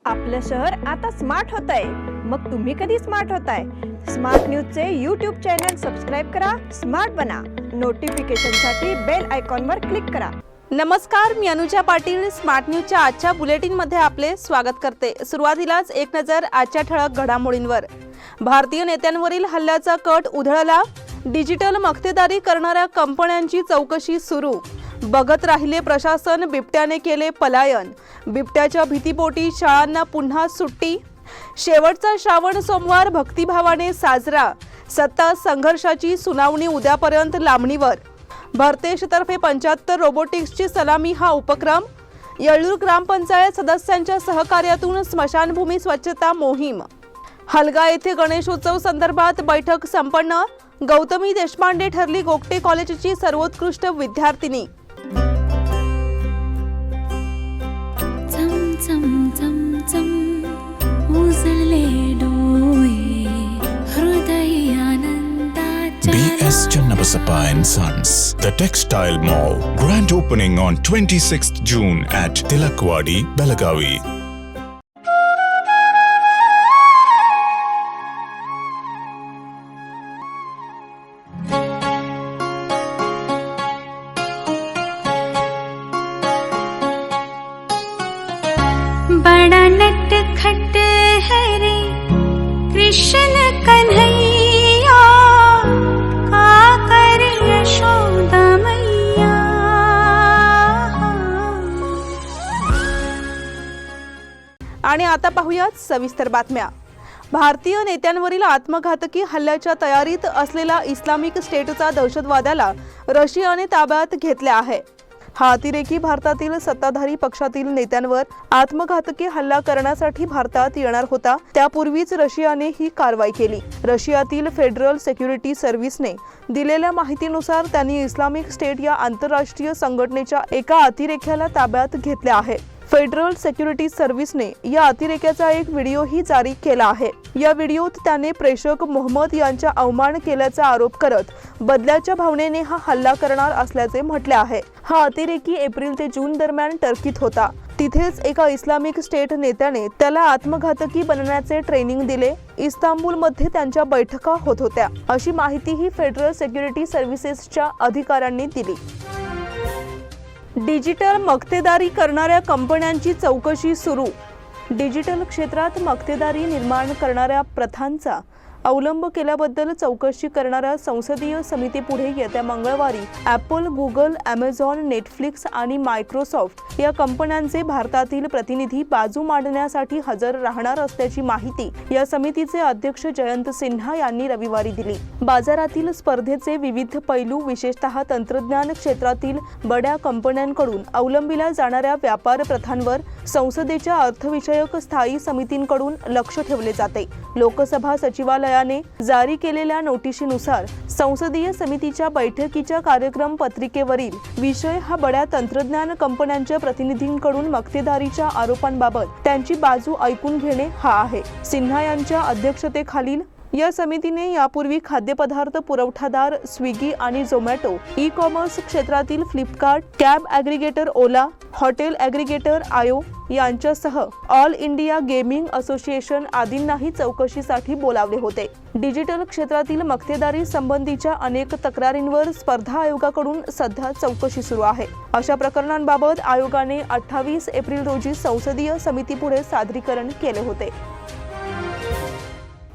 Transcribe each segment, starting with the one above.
आपलं शहर आता स्मार्ट होतंय. मग तुम्ही कधी स्मार्ट होताय? स्मार्ट न्यूजचे यूट्यूब चॅनल सबस्क्राईब करा, स्मार्ट बना. नोटिफिकेशनसाठी बेल आयकॉनवर क्लिक करा. नमस्कार, मी अनुजा पाटील. स्मार्ट न्यूजच्या आजच्या बुलेटिनमध्ये आपले स्वागत करते. सुरुवातीलाच एक नजर आजच्या ठळक घडामोडींवर. भारतीय नेत्यांवरील हल्ल्याचा कट उधळला. डिजिटल मक्तेदारी करणाऱ्या कंपन्यांची चौकशी सुरू. बघत राहिले प्रशासन, बिबट्याने केले पलायन. बिबट्याच्या भीतीपोटी शाळांना पुन्हा सुट्टी. शेवटचा श्रावण सोमवार भक्तिभावाने साजरा. सत्ता संघर्षाची सुनावणी उद्यापर्यंत लांबणीवर. भरतेशतर्फे 75 रोबोटिक्सची सलामी हा उपक्रम. येळूर ग्रामपंचायत सदस्यांच्या सहकार्यातून स्मशानभूमी स्वच्छता मोहीम. हलगा येथे गणेशोत्सव संदर्भात बैठक संपन्न. गौतमी देशपांडे ठरली गोगटे कॉलेजची सर्वोत्कृष्ट विद्यार्थिनी. B.S. Channabasappa and Sons, The Textile Mall. Grand opening on 26th June at Tilakwadi, Belagavi. बड़ा नटखट है रे कृष्ण कन्हैया, का करे यशोदा मैया. आणि आता पाहूयात सविस्तर बातम्या. भारतीय नेत्यांवरील आत्मघातकी हल्ल्याच्या तयारीत असलेला इस्लामिक स्टेटचा दहशतवाद्याला रशियाने ताब्यात घेतले आहे. हा अतिरेकी भारतातील सत्ताधारी पक्षातील नेत्यांवर आत्मघातकी हल्ला करण्यासाठी भारतात येणार होता. त्यापूर्वीच रशियाने ही कारवाई केली. रशियातील फेडरल सिक्युरिटी सर्व्हिसने दिलेल्या माहितीनुसार त्यांनी इस्लामिक स्टेट या आंतरराष्ट्रीय संघटनेच्या एका अतिरेक्याला ताब्यात घेतले आहे. फेडरल सिक्युरिटी सर्व्हिसने या अतिरेक्याचा एक व्हिडिओही जारी केला आहे. या व्हिडिओत त्याने प्रेषक मोहम्मद यांचा अवमान केल्याचा आरोप करत बदल्याच्या भावनेने हा हल्ला करणार असल्याचे म्हटले आहे. हा अतिरेकी एप्रिल ते जून दरम्यान टर्कीत होता. तिथेच एका इस्लामिक स्टेट नेत्याने त्याला आत्मघातकी बनण्याचे ट्रेनिंग दिले. इस्तांबूलमध्ये त्यांच्या बैठका होत होत्या, अशी माहितीही फेडरल सिक्युरिटी सर्व्हिसेसच्या अधिकाऱ्यांनी दिली. डिजिटल मक्तेदारी करणाऱ्या कंपन्यांची चौकशी सुरू. डिजिटल क्षेत्रात मक्तेदारी निर्माण करणाऱ्या प्रथांचा अवलंब केल्याबद्दल चौकशी करणाऱ्या संसदीय समितीपुढे येत्या मंगळवारी ॲपल, गुगल, ॲमेझॉन, नेटफ्लिक्स आणि मायक्रोसॉफ्ट या कंपन्यांचे भारतातील प्रतिनिधी बाजू मांडण्यासाठी हजर राहणार असल्याची माहिती या समितीचे अध्यक्ष जयंत सिन्हा यांनी रविवारी दिली. बाजारातील स्पर्धेचे विविध पैलू, विशेषतः तंत्रज्ञान क्षेत्रातील बड्या कंपन्यांकडून अवलंबिल्या जाणाऱ्या व्यापार प्रथांवर संसदेच्या अर्थविषयक स्थायी समितींकडून लक्ष ठेवले जाते. लोकसभा सचिवालयाने जारी केलेल्या नोटिशीनुसार संसदीय समितीच्या बैठकीच्या कार्यक्रम पत्रिकेवरील विषय हा बड्या तंत्रज्ञान कंपन्यांच्या प्रतिनिधींकडून मक्तेदारीच्या आरोपांबाबत त्यांची बाजू ऐकून घेणे हा आहे. सिन्हा यांच्या अध्यक्षतेखालील या समितीने यापूर्वी खाद्यपदार्थ पुरवठादार स्विगी आणि झोमॅटो, ई कॉमर्स क्षेत्रातील फ्लिपकार्ट, कॅब ॲग्रिगेटर ओला, हॉटेल ॲग्रिगेटर आयो यांच्यासह ऑल इंडिया गेमिंग असोसिएशन आदींनाही चौकशीसाठी बोलावले होते. डिजिटल क्षेत्रातील मक्तेदारी संबंधीच्या अनेक तक्रारींवर स्पर्धा आयोगाकडून सध्या चौकशी सुरू आहे. अशा प्रकरणांबाबत आयोगाने 28 एप्रिल रोजी संसदीय समितीपुढे सादरीकरण केले होते.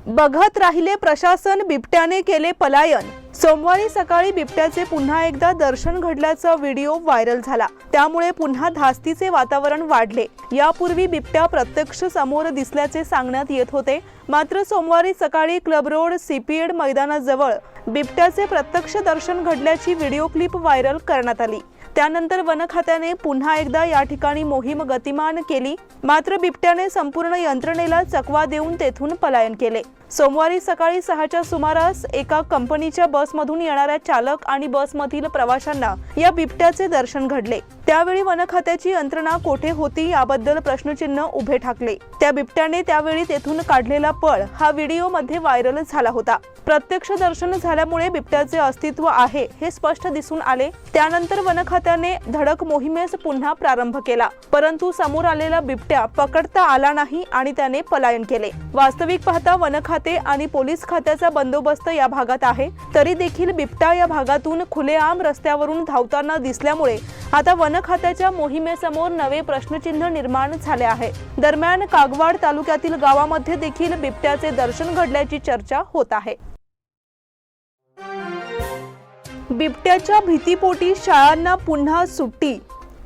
बघत राहिले प्रशासन, बिबट्याने केले पलायन. सोमवारी सकाळी बिबट्याचे पुन्हा एकदा दर्शन घडल्याचा व्हिडिओ व्हायरल झाला. त्यामुळे पुन्हा धास्तीचे वातावरण वाढले. यापूर्वी बिबट्या प्रत्यक्ष समोर दिसल्याचे सांगण्यात येत होते. मात्र सोमवारी सकाळी क्लब रोड सीपीएड मैदानाजवळ बिबट्याचे प्रत्यक्ष दर्शन घडल्याची व्हिडिओ क्लिप व्हायरल करण्यात आली. त्यानंतर वन खात्याने पुन्हा एकदा या ठिकाणी मोहीम गतिमान केली. मात्र बिबट्याने संपूर्ण यंत्रणेला चकवा देऊन तेथून पलायन केले. सोमवारी सकाळी 6च्या सुमारास एका कंपनीच्या बसमधून येणाऱ्या चालक आणि बसमधील प्रवाशांना या बिबट्याचे दर्शन घडले। त्यावेळी वन खात्याची यंत्रणा कोठे होती याबद्दल प्रश्नचिन्ह उभे ठाकले। त्या बिबट्याने त्यावेळी तेथून काढलेला पळ हा व्हिडिओमध्ये व्हायरल झाला होता। प्रत्यक्ष दर्शन झाल्यामुळे बिबट्याचे अस्तित्व आहे हे स्पष्ट दिसून आले। त्यानंतर वन खात्याने धडक मोहिमेस पुन्हा प्रारंभ केला, परंतु समोर आलेला बिबट्या पकडता आला नाही आणि त्याने पलायन केले। वास्तविक पाहता वन खाते आणि पोलीस खात्याचा बंदोबस्त या भागात आहे, तरी देखील बिबट्या या भागातून खुलेआम रस्त्यावरून धावताना दिसल्यामुळे आता वन खात्याच्या मोहिमेसमोर नवे प्रश्नचिन्ह निर्माण झाले आहे। दरम्यान कागवाड तालुक्यातील गावामध्ये देखील बिबट्याचे दर्शन घडल्याची चर्चा होत आहे। बिबट्याच्या भीतीपोटी शाळांना पुन्हा सुट्टी।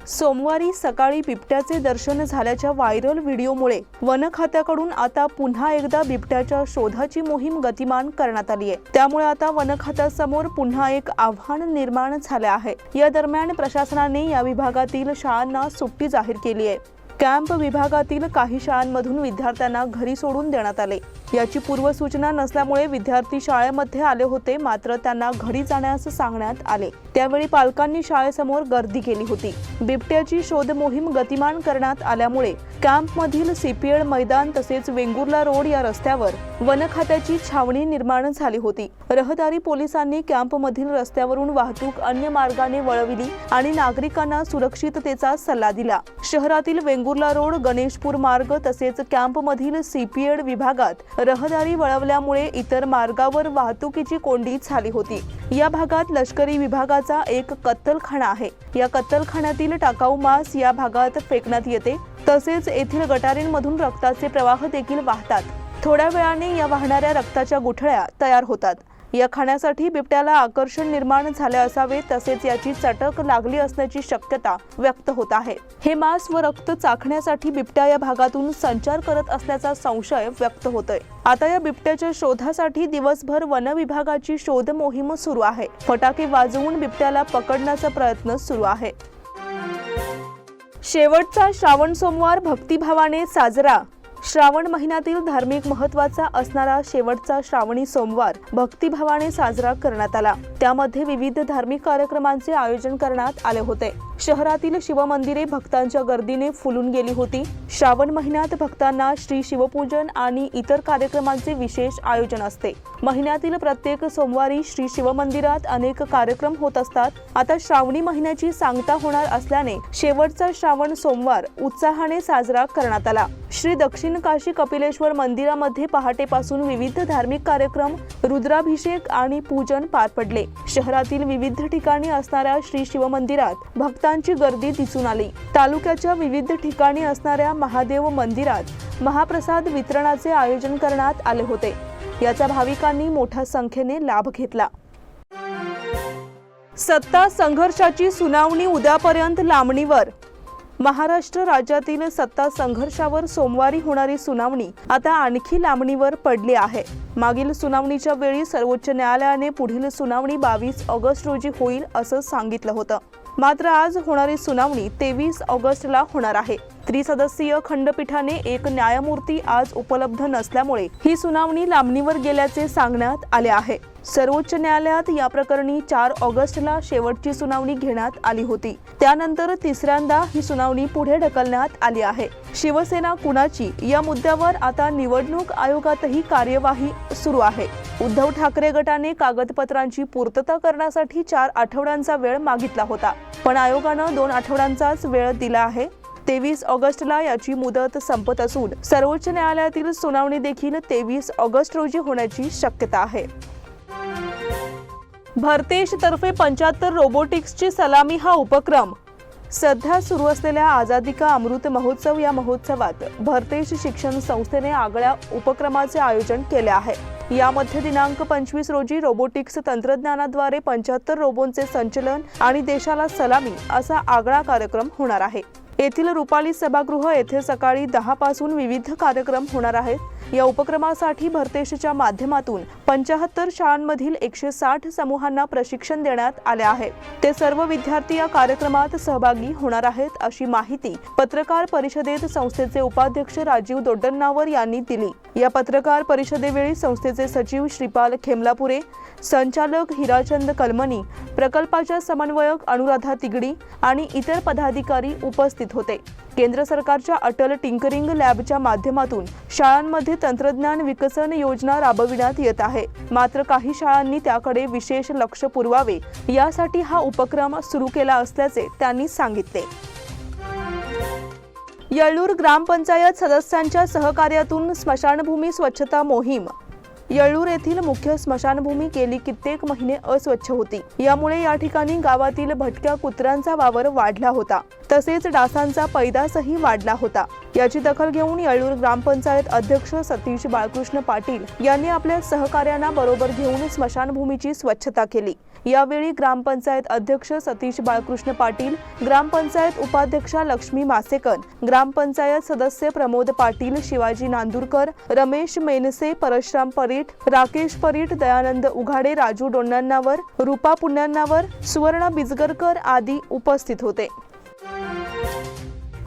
सोमवारी सकाळी बिबट्याचे दर्शन झाल्याच्या व्हायरल व्हिडिओमुळे वन खात्याकडून आता पुन्हा एकदा बिबट्याच्या शोधाची मोहीम गतिमान करण्यात आली आहे। त्यामुळे आता वन खात्यासमोर पुन्हा एक आव्हान निर्माण झाले आहे। या दरम्यान प्रशासनाने या विभागातील शाळांना सुट्टी जाहीर केली आहे। कॅम्प विभागातील काही शाळांमधून विद्यार्थ्यांना घरी सोडून देण्यात आले। याची पूर्वसूचना नसल्यामुळे विद्यार्थी शाळेमध्ये आले होते, मात्र त्यांना घरी जाण्यास सांगण्यात आले। त्यावेळी पालकांनी शाळेसमोर गर्दी केली होती। बिबट्याची शोध मोहीम गतिमान करण्यात आल्यामुळे कॅम्पमधील सीपीएड मैदान तसेच वेंगुर्ला रोड या रस्त्यावर वन खात्याची छावणी निर्माण झाली होती। रहदारी पोलिसांनी कॅम्पमधील रस्त्यावरून वाहतूक अन्य मार्गाने वळविली आणि नागरिकांना सुरक्षिततेचा सल्ला दिला। शहरातील वेंगुर्ला रोड, गणेशपूर मार्ग तसेच कॅम्पमधील सीपीएड विभागात रहदारी वळवल्यामुळे इतर मार्गावर वाहतुकीची कोंडी झाली होती। या भागात लष्करी विभागाचा एक कत्तलखाना आहे। या कत्तलखान्यातील टाकाऊ मांस या भागात फेकण्यात येते, तसेच येथील गटारींमधून रक्ताचे प्रवाह देखील वाहतात। थोड्या वेळाने या वाहणाऱ्या रक्ताच्या गुठळ्या तयार होतात। या खाण्यासाठी बिबट्याला आकर्षण निर्माण झाले असावे, तसेच याची चटक लागली असण्याची शक्यता व्यक्त होत आहे। हे मांस व रक्त चाखण्यासाठी बिबट्या या भागातून संचार करत असल्याचा संशय व्यक्त होतोय। आता या बिबट्याच्या शोधासाठी दिवसभर वन विभागाची शोध मोहीम सुरू आहे। फटाके वाजवून बिबट्याला पकडण्याचा प्रयत्न सुरू आहे। शेवटचा श्रावण सोमवार भक्तिभावाने साजरा। श्रावण महिन्यातील धार्मिक महत्त्वाचा असणारा शेवटचा श्रावणी सोमवार भक्तिभावाने साजरा करण्यात आला। त्यामध्ये विविध धार्मिक कार्यक्रमांचे आयोजन करण्यात आले होते। शहरातील शिवमंदिरे भक्तांच्या गर्दीने फुलून गेली होती। श्रावण महिन्यात भक्तांना श्री शिवपूजन आणि इतर कार्यक्रमांचे विशेष आयोजन असते। महिन्यातील प्रत्येक सोमवारी श्री शिवमंदिरात अनेक कार्यक्रम होत असतात। आता श्रावणी महिन्याची सांगता होणार असल्याने शेवटचा श्रावण सोमवार उत्साहाने साजरा करण्यात आला। श्री दक्षिण काशी कपिलेश्वर मंदिरामध्ये पहाटेपासून विविध धार्मिक कार्यक्रम, रुद्राभिषेक आणि पूजन पार पडले। शहरातील विविध ठिकाणी असणाऱ्या श्री शिवमंदिरात भक्तांची गर्दी दिसून आली। तालुक्याच्या विविध ठिकाणी असणाऱ्या महादेव मंदिरात महाप्रसाद वितरणाचे आयोजन करण्यात आले होते। याचा भाविकांनी मोठ्या संख्येने लाभ घेतला। सत्ता संघर्षाची सुनावणी उद्यापर्यंत लांबणीवर। महाराष्ट्र राज्यातील सत्ता संघर्षावर सोमवारी होणारी सुनावणी आता आणखी लांबणीवर पडली आहे। मागील सुनावणीच्या वेळी सर्वोच्च न्यायालयाने पुढील सुनावणी 22 ऑगस्ट रोजी होईल असं सांगितलं होतं, मात्र आज होणारी सुनावणी 23 ऑगस्टला होणार आहे। त्रिसदस्यीय खंडपीठाने एक न्यायमूर्ती आज उपलब्ध नसल्यामुळे ही सुनावणी लांबणीवर गेल्याचे सांगण्यात आले आहे। सर्वोच्च न्यायालयात या प्रकरणी 4 ऑगस्टला शेवटची सुनावणी घेण्यात आली होती। त्यानंतर तिसऱ्यांदा ही सुनावणी पुढे ढकलण्यात आली आहे। शिवसेना कुणाची या मुद्द्यावर आता निवडणूक आयोगातही कार्यवाही सुरू आहे। उद्धव ठाकरे गटाने कागदपत्रांची पूर्तता करण्यासाठी 4 आठवड्यांचा वेळ मागितला होता, पण आयोगानं 2 आठवड्यांचाच वेळ दिला आहे। 23 ऑगस्टला याची मुदत संपत असून सर्वोच्च न्यायालयातील सुनावणी देखील 23 ऑगस्ट रोजी होण्याची शक्यता आहे। भरतेश तर्फे 75 रोबोटिक्सची सलामी हा उपक्रम। सध्या सुरू असलेल्या आझादी का अमृत महोत्सव या महोत्सवात भरतेश शिक्षण संस्थेने आगळ्या उपक्रमाचे आयोजन केले आहे। यामध्ये दिनांक 25 रोजी रोबोटिक्स तंत्रज्ञानाद्वारे 75 रोबोंचे संचलन आणि देशाला सलामी असा आगळा कार्यक्रम होणार आहे। येथील रुपाली सभागृह येथे सकाळी 10 पासून विविध कार्यक्रम होणार आहेत। या उपक्रमासाठी भरतेशीच्या माध्यमातून 75 शाळांमधील 160 समूहांना प्रशिक्षण देण्यात आले आहे. ते सर्व विद्यार्थी या कार्यक्रमात सहभागी होणार आहेत अशी माहिती पत्रकार परिषदेत संस्थेचे उपाध्यक्ष राजीव दोड्डन्नावर यांनी दिली. या पत्रकार परिषदेवेळी संस्थेचे सचिव श्रीपाल खेमलापुरे, संचालक हिराचंद कलमनी, प्रकल्पाच्या समन्वयक अनुराधा तिगडी आणि इतर पदाधिकारी उपस्थित होते. केंद्र सरकारच्या अटल टिंकरिंग लॅबच्या माध्यमातून शाळांमध्ये तंत्रज्ञान विकसन योजना राबविण्यात येत आहे. मात्र काही शाळांनी त्याकडे विशेष लक्ष पुरवावे यासाठी हा उपक्रम सुरू केला असल्याचे त्यांनी सांगितले. येळ्ळूर ग्रामपंचायत सदस्यांच्या सहकार्यातून स्मशानभूमी स्वच्छता मोहीम. येळ्ळूर येथील मुख्य स्मशानभूमी गेली कित्येक महिने अस्वच्छ होती. यामुळे या ठिकाणी गावातील भटक्या कुत्र्यांचा वावर वाढला होता. तसेच डासांचा पैदासही वाढला होता. याची दखल घेऊन येळ्ळूर ग्रामपंचायत अध्यक्ष सतीश बाळकृष्ण पाटील यांनी आपल्या सहकार्यांना बरोबर घेऊन स्मशानभूमीची स्वच्छता केली. यावेळी ग्रामपंचायत अध्यक्ष सतीश बाळकृष्ण पाटील, ग्रामपंचायत उपाध्यक्षा लक्ष्मी मासेकर, ग्रामपंचायत सदस्य प्रमोद पाटील, शिवाजी नांदुरकर, रमेश मेनसे, परशुराम परीट, राकेश परीट, दयानंद उघाडे, राजू डोन्नावर, रूपा पुण्यावर, सुवर्ण बिजगरकर आदी उपस्थित होते.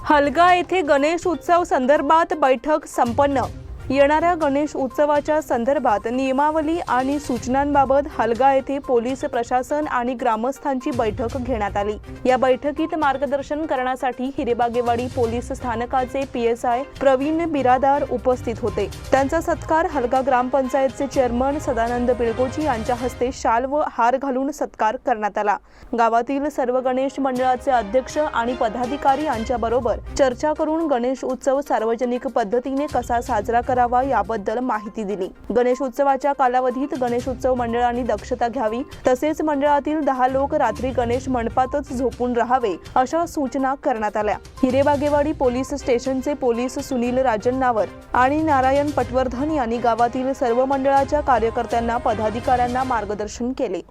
हलगा येथे गणेश उत्सव संदर्भात बैठक संपन्न. येणाऱ्या गणेश उत्सवाच्या संदर्भात नियमावली आणि सूचनांबाबत हलगा येथे पोलीस प्रशासन आणि ग्रामस्थांची बैठक घेण्यात आली. या बैठकीत मार्गदर्शन करण्यासाठी हिरेबागेवाडी पोलीस स्थानकाचे PSI प्रवीण बिरादार उपस्थित होते. त्यांचा सत्कार हलगा ग्रामपंचायतचे चेअरमन सदानंद बिळगोजी यांच्या हस्ते शाल व हार घालून सत्कार करण्यात आला. गावातील सर्व गणेश मंडळाचे अध्यक्ष आणि पदाधिकारी यांच्याबरोबर चर्चा करून गणेश उत्सव सार्वजनिक पद्धतीने कसा साजरा करावा याबद्दल माहिती दिली. गणेश उत्सवाच्या कालावधीत गणेश उत्सव मंडळांनी दक्षता घ्यावी, तसेच मंडळातील 10 लोक रात्री गणेश मंडपातच झोपून राहावे अशा सूचना करण्यात आल्या. हिरेबागेवाडी पोलीस स्टेशनचे पोलीस सुनील राजन्नावर आणि नारायण पटवर्धन यांनी गावातील सर्व मंडळाच्या कार्यकर्त्यांना पदाधिकाऱ्यांना मार्गदर्शन केले.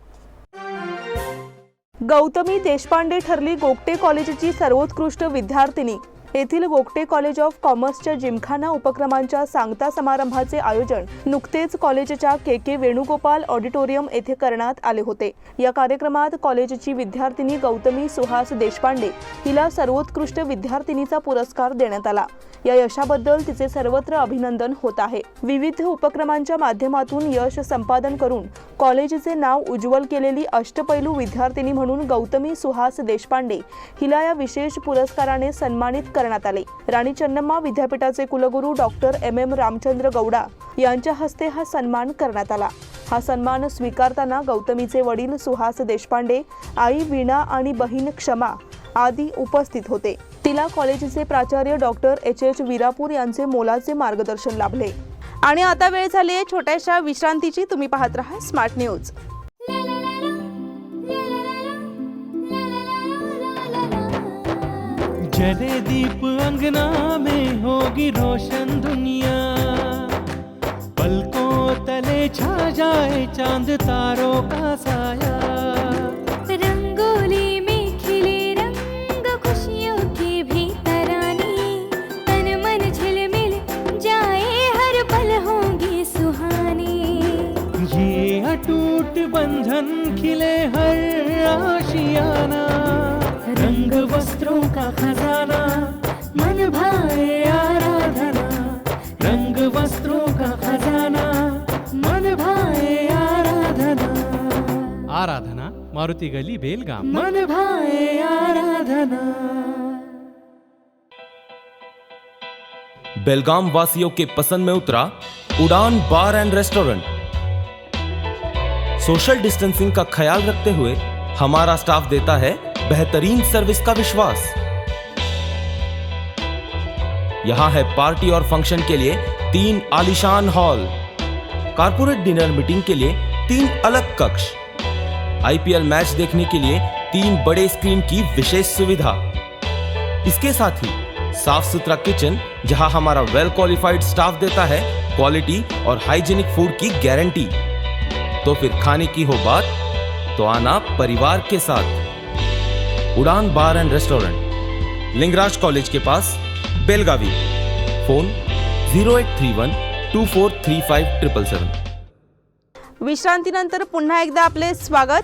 गौतमी देशपांडे ठरली गोगटे कॉलेजची सर्वोत्कृष्ट विद्यार्थिनी. येथील गोगटे कॉलेज ऑफ कॉमर्सच्या जिमखाना उपक्रमांच्या सांगता समारंभाचे आयोजन नुकतेच कॉलेजच्या KK वेणुगोपाल ऑडिटोरियम येथे करण्यात आले होते. या कार्यक्रमात कॉलेजची विद्यार्थिनी गौतमी सुहास देशपांडे हिला सर्वोत्कृष्ट विद्यार्थिनीचा पुरस्कार देण्यात आला. या यशाबद्दल तिचे सर्वत्र अभिनंदन होत आहे. विविध उपक्रमांच्या माध्यमातून यश संपादन करून कॉलेजचे नाव उज्ज्वल केलेली अष्टपैलू विद्यार्थिनी म्हणून गौतमी सुहास देशपांडे हिला या विशेष पुरस्काराने सन्मानित करण्यात आले. राणी चन्नम्मा विद्यापीठाचे कुलगुरू डॉक्टर MM रामचंद्र गौडा यांच्या हस्ते हा सन्मान करण्यात आला. हा सन्मान स्वीकारताना गौतमीचे वडील सुहास देशपांडे, आई वीणा आणि बहीण क्षमा आदी उपस्थित होते. तिला कॉलेजचे प्राचार्य डॉक्टर HH विरापूर यांचे मोलाचे मार्गदर्शन लाभले. आणि आता वेळ झाली आहे छोट्याशा विश्रांतीची. तुम्ही पाहत रहा स्मार्ट न्यूज. जले दीप अंगना में होगी रोशन दुनिया, पलकों तले छा जाए चांद तारों का साया, रंगोली में खिले रंग खुशियों के भी तराने, तन मन झिलमिल जाए हर पल होंगे सुहाने, ये अटूट बंधन खिले हर आशियाना, रंग वस्त्रों का खजाना मन भाए आराधना, रंग वस्त्रों का खजाना मन भाए आराधना, आराधना मारुति गली बेलगाम, मन भाए आराधना। बेलगाम वासियों के पसंद में उतरा उड़ान बार एंड रेस्टोरेंट। सोशल डिस्टेंसिंग का ख्याल रखते हुए हमारा स्टाफ देता है बेहतरीन सर्विस का विश्वास। यहां है पार्टी और फंक्शन के लिए 3 आलीशान हॉल, कारपोरेट डिनर मीटिंग के लिए 3 अलग कक्ष, IPL मैच देखने के लिए 3 बड़े स्क्रीन की विशेष सुविधा। इसके साथ ही साफ सुथरा किचन जहां हमारा वेल क्वालिफाइड स्टाफ देता है क्वालिटी और हाइजीनिक फूड की गारंटी। तो फिर खाने की हो बात तो आना परिवार के साथ। उड़ान बार एंड रेस्टोरेंट, लिंगराज कॉलेज के पास, बेलगावी। फोन 0831 243577. विश्रांतीनंतर पुन्हा एकदा आपले स्वागत.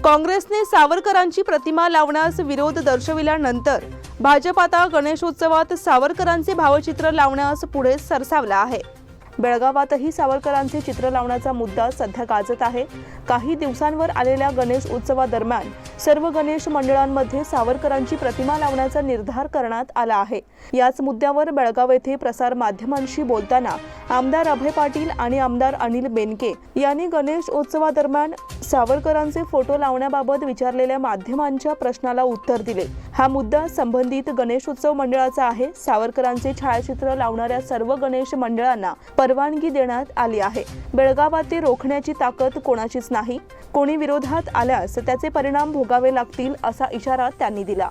काँग्रेसने सावरकरांची प्रतिमा लावण्यास विरोध दर्शविल्यानंतर भाजप आता गणेशोत्सवात सावरकरांचे भावचित्र लावण्यास पुढे सरसावला आहे. बेळगावातही सावरकरांचे चित्र लावण्याचा मुद्दा सध्या गाजत आहे. काही दिवसांवर आलेल्या गणेश उत्सवादरम्यान सर्व गणेश मंडळांमध्ये सावरकरांची प्रतिमा लावण्याचा निर्धार करण्यात आला आहे. याच मुद्द्यावर बेळगाव येथे प्रसार माध्यमांशी बोलताना आमदार अभय पाटील आणि आमदार अनिल बेनके यांनी गणेश उत्सवादरम्यान सावरकरांचे फोटो लावण्याबाबत विचारलेल्या माध्यमांच्या प्रश्नाला उत्तर दिले. हा मुद्दा संबंधित गणेशोत्सव मंडळाचा आहे. सावरकरांचे छायाचित्र लावणाऱ्या सर्व गणेश मंडळांना परवानगी देण्यात आली आहे. बेळगावात ते रोखण्याची ताकद कोणाचीच नाही. कोणी विरोधात आल्यास त्याचे परिणाम भोगावे लागतील असा इशारा त्यांनी दिला.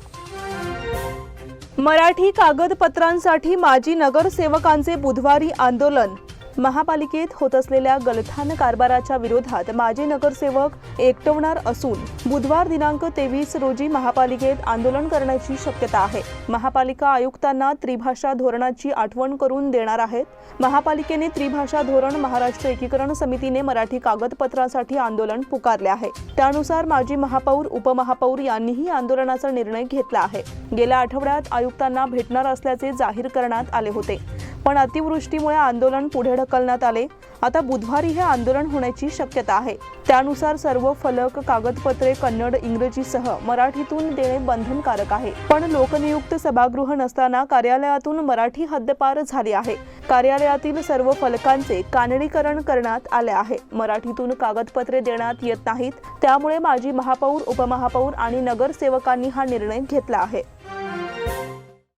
मराठी कागदपत्रांसाठी माजी नगरसेवकांचे बुधवारी आंदोलन. महापालिकेत होत असलेल्या गलथान कारभाराच्या विरोधात माजी नगरसेवक एकवटणार असून बुधवार दिनांक 23 रोजी महापालिकेत आंदोलन करण्याची शक्यता आहे. महापालिका आयुक्तांना त्रिभाषा धोरणाची आठवण करून देणार आहेत. महापालिकेने त्रिभाषा धोरण महाराष्ट्र एकीकरण समितीने मराठी कागदपत्रांसाठी आंदोलन पुकारले आहे. त्यानुसार माजी महापौर उपमहापौर यांनीही आंदोलनाचा निर्णय घेतला आहे. गेल्या आठवड्यात आयुक्तांना भेटणार असल्याचे जाहीर करण्यात आले होते, पण अतिवृष्टीमुळे आंदोलन पुढे ढकलण्यात आले. आता बुधवारी हे आंदोलन होण्याची शक्यता आहे. त्यानुसार सर्व फलक कागदपत्रे कन्नड इंग्रजीसह मराठीतून देणे बंधनकारक आहे. पण लोकनियुक्त सभागृह नसताना कार्यालयातून मराठी हद्दपार झाली आहे. कार्यालयातील सर्व फलकांचे कानडीकरण करण्यात आले आहे. मराठीतून कागदपत्रे देण्यात येत नाहीत. त्यामुळे माजी महापौर उपमहापौर आणि नगरसेवकांनी हा निर्णय घेतला आहे.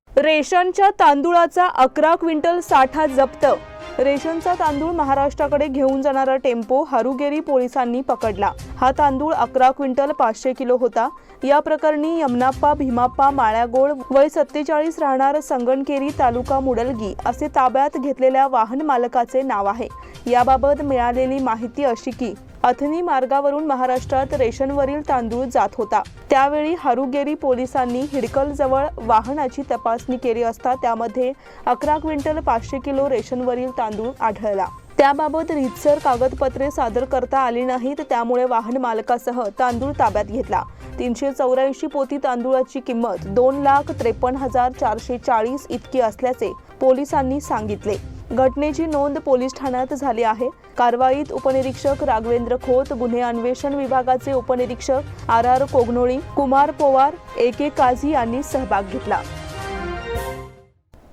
रेशनच्या तांदूळाचा 11 क्विंटल साठा जप्त. रेशनचा तांदूळ महाराष्ट्राकडे घेऊन जाणारा टेम्पो हारुगेरी पोलिसांनी पकडला. हा तांदूळ 11 क्विंटल 500 किलो होता. या प्रकरणी यमनाप्पा भीमाप्पा माळ्यागोळ वय 47 राहणार संगणकेरी तालुका मुडलगी असे ताब्यात घेतलेल्या वाहन मालकाचे नाव आहे. याबाबत मिळालेली माहिती अशी की अथनी मार्गावरून महाराष्ट्रात रेशनवरील तांदूळ जात होता. त्यावेळी हारुगेरी पोलिसांनी हिडकल जवळ वाहनाची तपासणी केली असता त्यामध्ये 11 क्विंटल 500 किलो रेशनवरील तांदूळ आढळला. त्याबाबत रीतसर कागदपत्रे सादर करता आली नाहीत. त्यामुळे वाहन मालकासह तांदूळ ताब्यात घेतला. 384 पोती तांदूळाची किंमत 2,53,440 इतकी असल्याचे पोलिसांनी सांगितले. घटनेची नोंद पोलीस ठाण्यात झाली आहे. कारवाईत उपनिरीक्षक राघवेंद्र खोत, गुन्हे अन्वेषण विभागाचे उपनिरीक्षक RR कोगनोळी, कुमार पोवार, AK काझी यांनी सहभाग घेतला.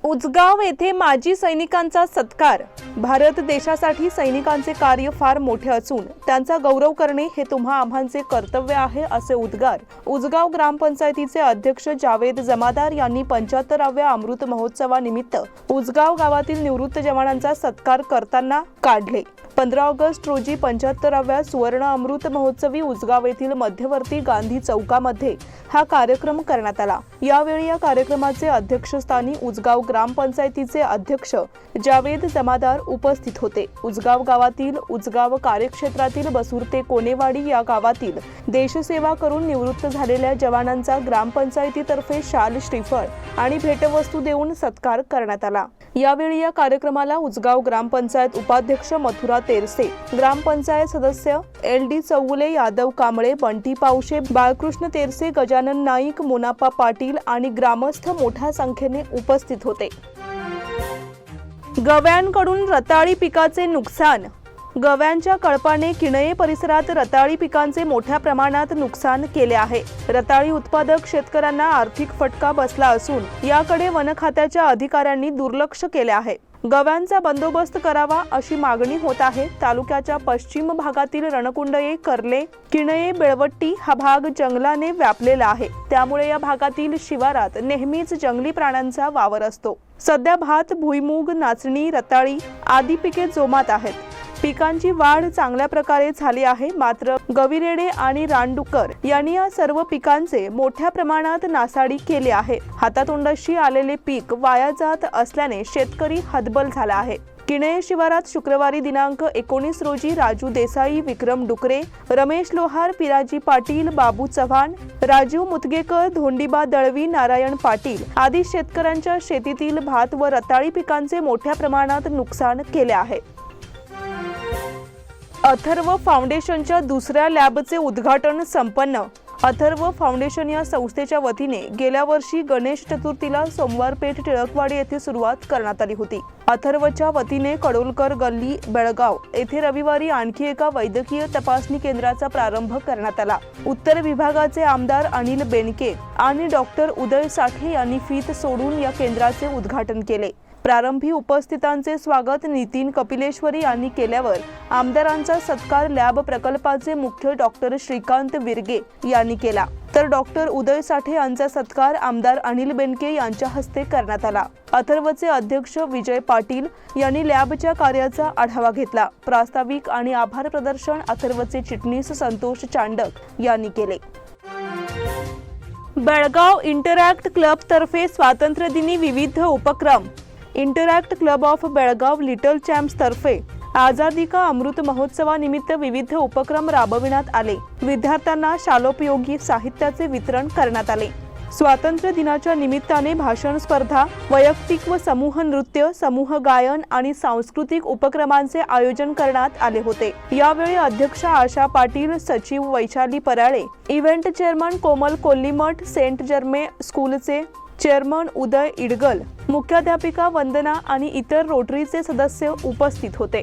उजगाव येथे माजी सैनिकांचा सत्कार. भारत देशासाठी सैनिकांचे कार्य फार मोठे असून त्यांचा गौरव करणे हे तुम्हा आम्हांचे कर्तव्य आहे असे उद्गार उजगाव ग्रामपंचायतीचे अध्यक्ष जावेद जमादार यांनी 75व्या अमृत महोत्सवानिमित्त उजगाव गावातील निवृत्त जवानांचा सत्कार करताना काढले. 15 ऑगस्ट रोजी 75व्या सुवर्ण अमृत महोत्सवी उजगाव येथील मध्यवर्ती गांधी चौकामध्ये हा कार्यक्रम करण्यात आला. यावेळी या कार्यक्रमाचे अध्यक्षस्थानी उजगाव ग्रामपंचायतीचे अध्यक्ष जावेद जमादार उपस्थित होते. उजगाव गावातील उजगाव कार्यक्षेत्रातील बसुर्ते कोनेवाडी या गावातील देशसेवा करून निवृत्त झालेल्या जवानांचा ग्रामपंचायतीतर्फे शाल, श्रीफळ आणि भेटवस्तू देऊन सत्कार करण्यात आला. यावेळी या कार्यक्रमाला उजगाव ग्रामपंचायत उपाध्यक्ष मथुरा तेरसे, ग्रामपंचायत सदस्य LD चौगुले, यादव कांबळे, बंटी पावशे, बाळकृष्ण तेरसे, गजानन नाईक, मोनापा पाटील आणि ग्रामस्थ मोठ्या संख्येने उपस्थित होते. गव्यांकडून रताळी पिकाचे नुकसान. गव्यांच्या कळपाने किणये परिसरात रताळी पिकांचे मोठ्या प्रमाणात नुकसान केले आहे. रताळी उत्पादक शेतकऱ्यांना आर्थिक फटका बसला असून याकडे वन खात्याच्या अधिकाऱ्यांनी दुर्लक्ष केले आहे. गव्यांचा बंदोबस्त करावा अशी मागणी होत आहे. तालुक्याच्या पश्चिम भागातील रणकुंडये, कर्ले, किणये, बेळवट्टी हा भाग जंगलाने व्यापलेला आहे. त्यामुळे या भागातील शिवारात नेहमीच जंगली प्राण्यांचा वावर असतो. सध्या भात, भुईमूग, नाचणी, रताळी आदी पिके जोमात आहेत. पिकांची वाढ चांगल्या प्रकारे झाली आहे. मात्र गविरेडे आणि रानडुक्कर यांनी या सर्व पिकांचे मोठ्या प्रमाणात नासाडी केली आहे. हातातोंडाशी आलेले पीक वाया जात असल्याने शेतकरी हतबल झाला आहे. किणे शिवारात शुक्रवारी दिनांक 19 रोजी राजू देसाई, विक्रम डुकरे, रमेश लोहार, पिराजी पाटील, बाबू चव्हाण, राजीव मुतगेकर, धोंडीबा दळवी, नारायण पाटील आदी शेतकऱ्यांच्या शेतीतील भात व रताळी पिकांचे मोठ्या प्रमाणात नुकसान केले आहे. अथर्व फाउंडेशनच्या दुसऱ्या लॅबचे उद्घाटन संपन्न. अथर्व फाउंडेशन या संस्थेच्या वतीने गेल्या वर्षी गणेश चतुर्थीला सोमवार पेठ टिळकवाडी येथे सुरुवात करण्यात आली होती. अथर्वच्या वतीने कडोलकर गल्ली, बेळगाव येथे रविवारी आणखी एका वैद्यकीय तपासणी केंद्राचा प्रारंभ करण्यात आला. उत्तर विभागाचे आमदार अनिल बेनके आणि डॉक्टर उदय साठे यांनी फीत सोडून या केंद्राचे उद्घाटन केले. प्रारंभी उपस्थितांचे स्वागत नितीन कपिलेश्वरी यांनी केल्यावर आमदारांचा सत्कार लॅब प्रकल्पाचे मुख्य डॉक्टर श्रीकांत विरगे यांनी केला. तर डॉक्टर उदय साठे यांचा सत्कार आमदार अनिल बेनके यांच्या हस्ते करण्यात आला. अथर्वचे अध्यक्ष विजय पाटील यांनी लॅबच्या कार्याचा आढावा घेतला. प्रास्ताविक आणि आभार प्रदर्शन अथर्वचे चिटणीस संतोष चांडक यांनी केले. बेळगाव इंटरॅक्ट क्लब तर्फे स्वातंत्र्य दिनी विविध उपक्रम. Interact club of Belgaum little champs तर्फे आझादी का अमृत महोत्सवानिमित्त विविध उपक्रम राबविण्यात आले. विद्यार्थ्यांना शालोपयोगी साहित्याचे वितरण करण्यात आले. स्वातंत्र्य दिनाच्या निमित्ताने भाषण स्पर्धा, वैयक्तिक व समूह नृत्य, समूह गायन आणि सांस्कृतिक उपक्रमांचे आयोजन करण्यात आले होते. यावेळी अध्यक्षा आशा पाटील, सचिव वैशाली पराळे, इव्हेंट चेअरमन कोमल कोल्लीमठ, सेंट जर्मे स्कूलचे चेअरमन उदय इडगल, मुख्याध्यापिका वंदना आणि इतर रोटरीचे सदस्य उपस्थित होते.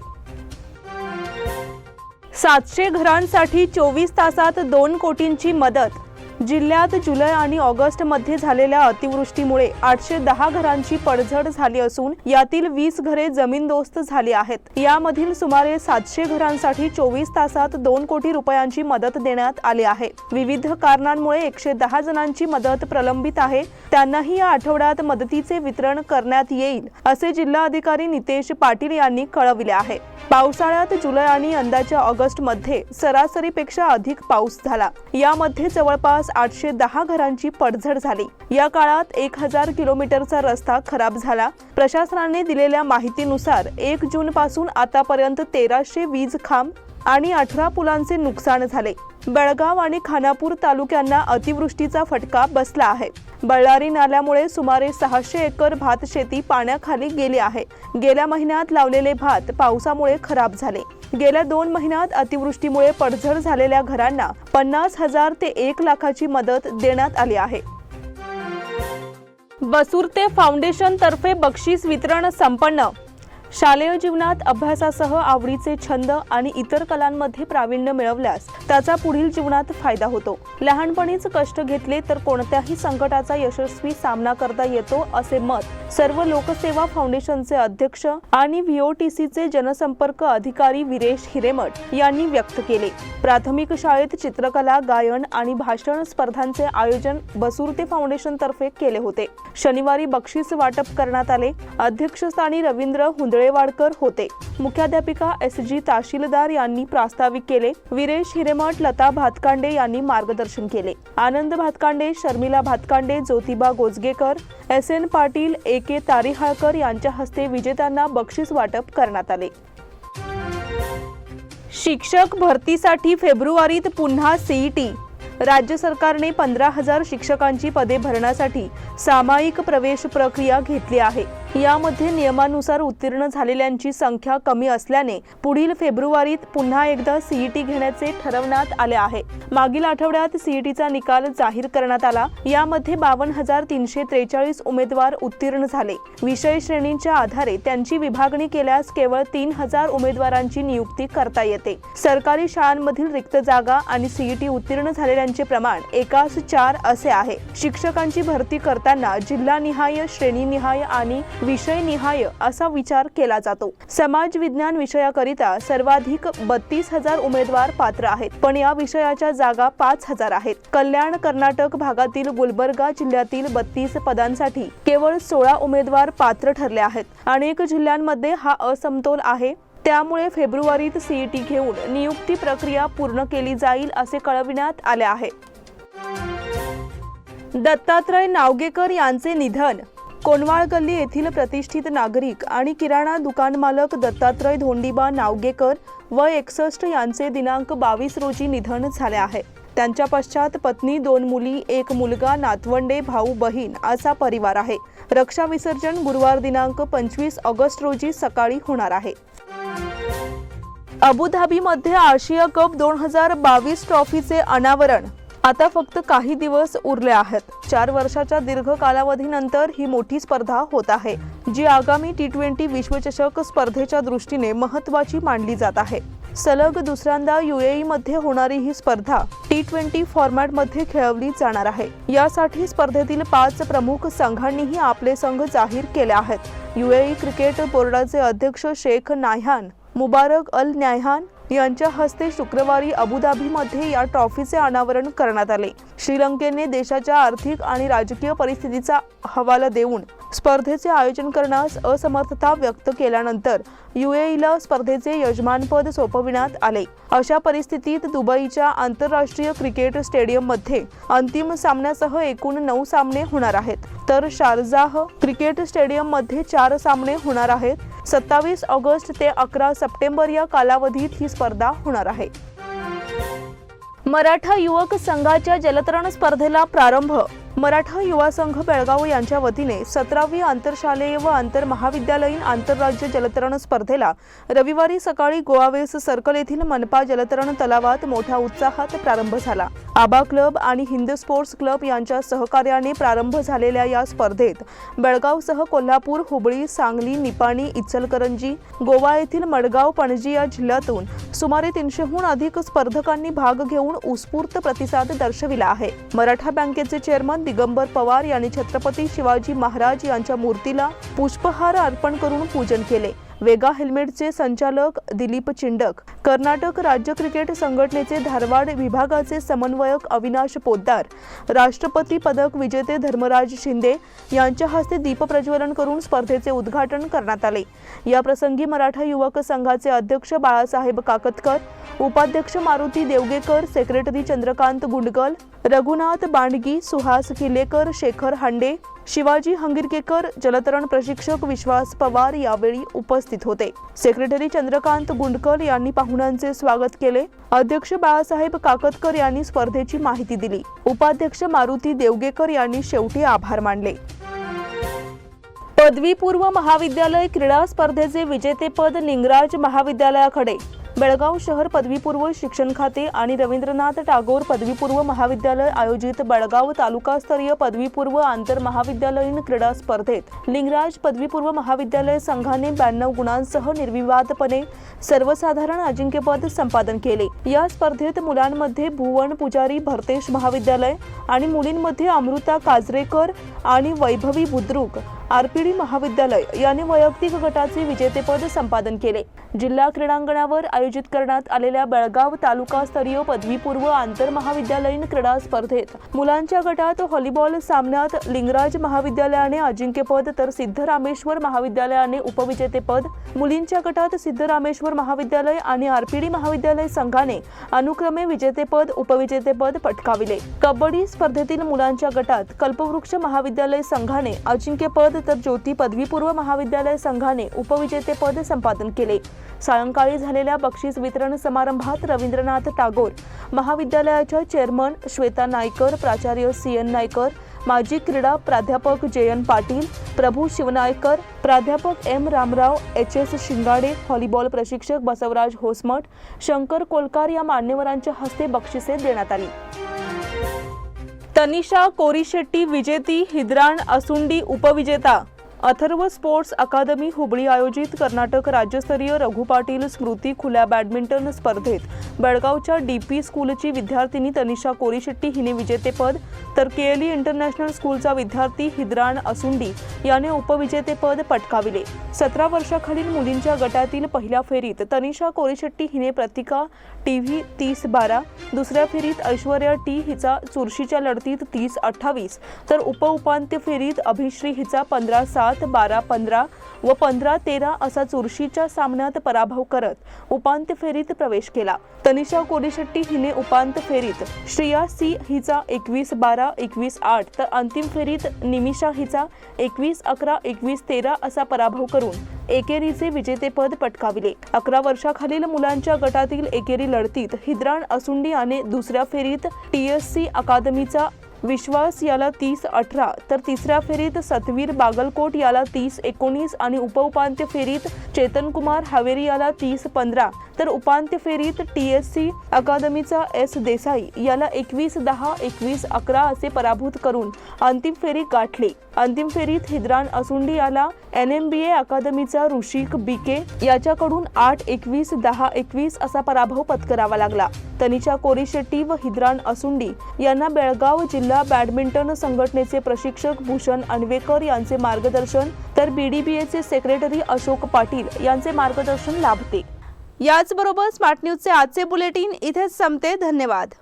700 घरांसाठी 24 तासात 2 कोटींची मदत. जिल्ह्यात जुलै आणि ऑगस्ट मध्ये झालेल्या अतिवृष्टीमुळे 810 घरांची पडझड झाली असून यातील 20 घरे जमीनदोस्त झाली आहेत. यामधील सुमारे 700 घरांसाठी 24 तासात 2 कोटी रुपयांची मदत देण्यात आली आहे. विविध कारणांमुळे 110 जणांची मदत प्रलंबित आहे. त्यांनाही या आठवड्यात मदतीचे वितरण करण्यात येईल असे जिल्हाधिकारी नितेश पाटील यांनी कळविले आहे. पावसाळ्यात जुलै आणि यंदाच्या ऑगस्ट मध्ये सरासरीपेक्षा अधिक पाऊस झाला. यामध्ये जवळपास 810 घरांची पडझड झाली. या काळात 1000 किलोमीटरचा रस्ता खराब झाला. प्रशासनाने दिलेल्या माहितीनुसार 1 जून पासून आतापर्यंत 1300 वीज खांब आणि 18 पुलांचे नुकसान झाले. बेळगाव आणि खानापूर तालुक्यांना अतिवृष्टीचा फटका बसला आहे. बळ्ळारी नाल्यामुळे सुमारे 600 एकर भात शेती पाण्याखाली गेली आहे. गेल्या महिन्यात लावलेले भात पावसामुळे खराब झाले. गेल्या 2 महिन्यात अतिवृष्टीमुळे पडझड झालेल्या घरांना 50,000 ते 1 लाखाची मदत देण्यात आली आहे. बसुर्ते फाउंडेशन तर्फे बक्षीस वितरण संपन्न. शालेय जीवनात अभ्यासासह आवडीचे छंद आणि इतर कलांमध्ये प्रावीण्य मिळवल्यास त्याचा पुढील जीवनात फायदा होतो. लहानपणीच कष्ट घेतले तर कोणत्याही संकटाचा यशस्वी सामना करता येतो असे मत सर्व लोकसेवा फाउंडेशनचे अध्यक्ष आणि व्हीओटीसीचे जनसंपर्क अधिकारी विरेश हिरेमठ यांनी व्यक्त केले. प्राथमिक शाळेत चित्रकला, गायन आणि भाषण स्पर्धांचे आयोजन बसुर्ते फाउंडेशन तर्फे केले होते. शनिवारी बक्षीस वाटप करण्यात आले. अध्यक्षस्थानी रवींद्र हुंदळेवाडकर होते. मुख्याध्यापिका SG तहसीलदार यांनी प्रास्ताविक केले. विरेश हिरेमठ, लता भातकांडे यांनी मार्गदर्शन केले. आनंद भातकांडे, शर्मिला भातकांडे, ज्योतिबा गोजगेकर, SN पाटील, AK तारिहाळकर यांच्या हस्ते विजेत्यांना बक्षीस वाटप करण्यात आले. शिक्षक भरतीसाठी फेब्रुवारीत पुन्हा CET. राज्य सरकारने 15,000 शिक्षकांची पदे भरण्यासाठी सामायिक प्रवेश प्रक्रिया घेतली आहे. यामध्ये नियमानुसार उत्तीर्ण झालेल्यांची संख्या कमी असल्याने पुढील फेब्रुवारीत पुन्हा एकदा CET घेण्याचे ठरवण्यात आले आहे. मागील आठवड्यात CETचा निकाल जाहीर करण्यात आला. यामध्ये 52,343 उमेदवार उत्तीर्ण झाले. विषय श्रेणींच्या आधारे त्यांची विभागणी केल्यास केवळ 3,000 उमेदवारांची नियुक्ती करता येते. सरकारी शाळांमधील रिक्त जागा आणि CET उत्तीर्ण झालेल्यांचे प्रमाण 1:4 असे आहे. शिक्षकांची भरती करताना जिल्हानिहाय, श्रेणीनिहाय आणि विषयनिहाय असा विचार केला जातो. समाज विज्ञान विषयाकरिता सर्वाधिक 32,000 उमेदवार पात्र आहेत, पण या विषयाच्या जागा 5,000 आहेत. कल्याण कर्नाटक भागातील गुलबर्गा जिल्ह्यातील 32 पदांसाठी केवळ 16 उमेदवार पात्र ठरले आहेत. अनेक जिल्ह्यांमध्ये हा असमतोल आहे. त्यामुळे फेब्रुवारीत CET घेऊन नियुक्ती प्रक्रिया पूर्ण केली जाईल असे कळविण्यात आले आहे. दत्तात्रय नावगेकर यांचे निधन. कोनवाळ गल्ली येथील प्रतिष्ठित नागरिक आणि किराणा दुकान मालक दत्तात्रय धोंडीबा नावगेकर वय 61 यांचे दिनांक 22 रोजी निधन झाले आहे. त्यांच्या पश्चात पत्नी, 2 मुली, 1 मुलगा, नातवंडे, भाऊ बहीण असा परिवार आहे. रक्षा विसर्जन गुरुवार दिनांक 25 ऑगस्ट रोजी सकाळी होणार आहे. अबुधाबीमध्ये आशिया कप 2022 ट्रॉफीचे अनावरण आता फक्त काही दिवस उरले आहेत. 4 वर्षाच्या दीर्घ कालावधीनंतर ही मोठी स्पर्धा होत आहे, जी आगामी T20 विश्वचषक स्पर्धेच्या दृष्टीने महत्त्वाची मानली जात आहे. सलग दुसऱ्यांदा UAE-मध्ये होणारी ही स्पर्धा T20 फॉर्मॅटमध्ये खेळवली जाणार आहे. यासाठी स्पर्धेतील 5 प्रमुख संघांनीही आपले संघ जाहीर केले आहेत. UAE क्रिकेट बोर्डाचे अध्यक्ष शेख नाह्यान मुबारक अल नाह्यान यांच्या हस्ते शुक्रवारी अबुधाबीमध्ये या ट्रॉफीचे अनावरण करण्यात आले. श्रीलंकेने देशाच्या आर्थिक आणि राजकीय परिस्थितीचा हवाला देऊन स्पर्धेचे आयोजन करण्यास असमर्थता व्यक्त केल्यानंतर UAEला स्पर्धेचे यजमानपद सोपविण्यात आले. अशा परिस्थितीत दुबईच्या आंतरराष्ट्रीय क्रिकेट स्टेडियममध्ये अंतिम सामन्यासह एकूण 9 सामने होणार आहेत, तर शारजाह क्रिकेट स्टेडियममध्ये 4 सामने होणार आहेत. 27 ऑगस्ट ते 11 सप्टेंबर या कालावधीत ही स्पर्धा होणार आहे. मराठा युवक संघाच्या जलतरण स्पर्धेला प्रारंभ. मराठा युवा संघ बेळगाव यांच्या वतीने 17वी आंतरशालेय व आंतरमहाविद्यालयीन आंतरराज्य जलतरण स्पर्धेला रविवारी सकाळी गोवावेस सर्कल येथील मनपा जलतरण तलावात मोठ्या उत्साहात प्रारंभ झाला. आबा क्लब आणि हिंद स्पोर्ट्स क्लब यांच्या सहकार्याने प्रारंभ झालेल्या या स्पर्धेत बेळगावसह कोल्हापूर, हुबळी, सांगली, निपाणी, इचलकरंजी, गोवा येथील मडगाव, पणजी या जिल्ह्यातून सुमारे 300हून अधिक स्पर्धकांनी भाग घेऊन उत्स्फूर्त प्रतिसाद दर्शविला आहे. मराठा बँकेचे चेअरमन दिगंबर पवार यांनी छत्रपती शिवाजी महाराज यांच्या मूर्तीला पुष्पहार अर्पण करून पूजन केले. वेगा हेल्मेटचे संचालक दिलीप चिंडक, कर्नाटक राज्य क्रिकेट संघटनेचे धारवाड विभागाचे समन्वयक अविनाश पोद्दार, राष्ट्रपती पदक विजेते धर्मराज शिंदे यांच्या हस्ते दीप प्रज्वलन करून स्पर्धेचे उद्घाटन करण्यात आले. या प्रसंगी मराठा युवक संघाचे अध्यक्ष बाळासाहेब काकतकर, उपाध्यक्ष मारुती देवगेकर, सेक्रेटरी चंद्रकांत गुंडगल, रघुनाथ बांडगी, सुहास किल्लेकर, शेखर हांडे, शिवाजी हंगिरकेकर, जलतरण प्रशिक्षक विश्वास पवार यावेळी उपस्थित होते. सेक्रेटरी चंद्रकांत गुंडकल यांनी पाहुण्यांचे स्वागत केले. अध्यक्ष बाळासाहेब काकतकर यांनी स्पर्धेची माहिती दिली. उपाध्यक्ष मारुती देवगेकर यांनी शेवटी आभार मानले. पदवीपूर्व महाविद्यालय क्रीडा स्पर्धेचे विजेतेपद लिंगराज महाविद्यालयाकडे. बेळगाव शहर पदवीपूर्व शिक्षण खाते आणि रवींद्रनाथ टागोर पदवीपूर्व महाविद्यालय आयोजित बेळगाव तालुकास्तरीय पदवीपूर्व आंतरमहाविद्यालयीन क्रीडा स्पर्धेत लिंगराज पदवीपूर्व महाविद्यालय संघाने 92 गुणांसह निर्विवादपणे सर्वसाधारण अजिंक्यपद संपादन केले. या स्पर्धेत मुलांमध्ये भुवन पुजारी भरतेश महाविद्यालय आणि मुलींमध्ये अमृता काजरेकर आणि वैभवी बुद्रुक आरपीडी महाविद्यालय यांनी वैयक्तिक गटाचे विजेतेपद संपादन केले. जिल्हा क्रीडांगणावर आयोजित करण्यात आलेल्या बेळगाव तालुकास्तरीय पदवीपूर्व आंतरमहाविद्यालयीन क्रीडा स्पर्धेत मुलांच्या गटात व्हॉलीबॉल सामन्यात लिंगराज महाविद्यालयाने अजिंक्यपद तर सिद्धरामेश्वर महाविद्यालयाने उपविजेतेपद, मुलींच्या गटात सिद्धरामेश्वर महाविद्यालय आणि आरपीडी महाविद्यालय संघाने अनुक्रमे विजेतेपद, उपविजेतेपद पटकाविले. कबड्डी स्पर्धेतील मुलांच्या गटात कल्पवृक्ष महाविद्यालय संघाने अजिंक्यपद तर ज्योती पदवीपूर्व महाविद्यालय संघाने उपविजेतेपद संपादन केले. सायंकाळी झालेल्या बक्षीस वितरण समारंभात रवींद्रनाथ टागोर महाविद्यालयाच्या चेअरमन श्वेता नायकर, प्राचार्य CN नायकर, माजी क्रीडा प्राध्यापक JN पाटील, प्रभू शिवनायकर, प्राध्यापक M रामराव, HS शिंगाडे, व्हॉलीबॉल प्रशिक्षक बसवराज होसमठ, शंकर कोलकार या मान्यवरांच्या हस्ते बक्षिसे देण्यात आली. तनिषा कोरीशेट्टी विजेती, हिद्राण असुंडी उपविजेता. अथर्व स्पोर्ट्स अकादमी हुबळी आयोजित कर्नाटक राज्यस्तरीय रघु पाटील स्मृती खुल्या बॅडमिंटन स्पर्धेत बेळगावच्या DP स्कूलची विद्यार्थिनी तनिषा कोरीशेट्टी हिने विजेतेपद तर KLE इंटरनॅशनल स्कूलचा विद्यार्थी हिद्राण असुंडी याने उपविजेतेपद पटकाविले. 17 वर्षाखालील मुलींच्या गटातील पहिल्या फेरीत तनिषा कोरीशेट्टी हिने प्रतिका TV 30-12, दुसऱ्या फेरीत ऐश्वर्या T हिचा चुरशीच्या लढतीत 30-28 तर उपउपांत्य फेरीत अभिश्री हिचा 15-7 7, 12-15 व 15-13 असा चुरशीच्या सामन्यात पराभव करत उपांत्य फेरीत प्रवेश केला. तनिषा कोरीशेट्टी हिने उपांत्य फेरीत श्रेया सी हिचा 21-12, 21-8 तर अंतिम फेरीत निमिषा हिचा 21-11, 21-13 असा पराभव करून एकेरीचे विजेतेपद पटकाविले. 11 वर्षाखालील मुलांच्या गटातील एकेरी लढतीत हिद्राण असुंडी याने दुसऱ्या फेरीत TSC अकादमीचा विश्वास याला 30-18 तर तिसऱ्या फेरीत सतवीर बागलकोट याला 30-19 आणि उपउपांत्य फेरीत चेतन कुमार हावेरी याला 30-15 तर उपांत्य फेरीत TSC अकादमीचा S देसाई याला 21-10, 21-11 असे पराभूत करून अंतिम फेरी गाठली. अंतिम फेरीत हिद्राण असुंडी याला NMBA अकादमीचा ऋषिक BK याच्याकडून 8-21, 10-21 असा पराभव पत्करावा लागला. तनिषा कोरीशेट्टी व हिद्राण असुंडी यांना बेळगाव जिल्हा बॅडमिंटन संघटनेचे प्रशिक्षक भूषण अन्वेकर यांचे मार्गदर्शन तर BDBAचे सेक्रेटरी अशोक पाटील यांचे मार्गदर्शन लाभते. याचबरोबर स्मार्ट न्यूजचे आजचे बुलेटिन इथेच संपते. धन्यवाद.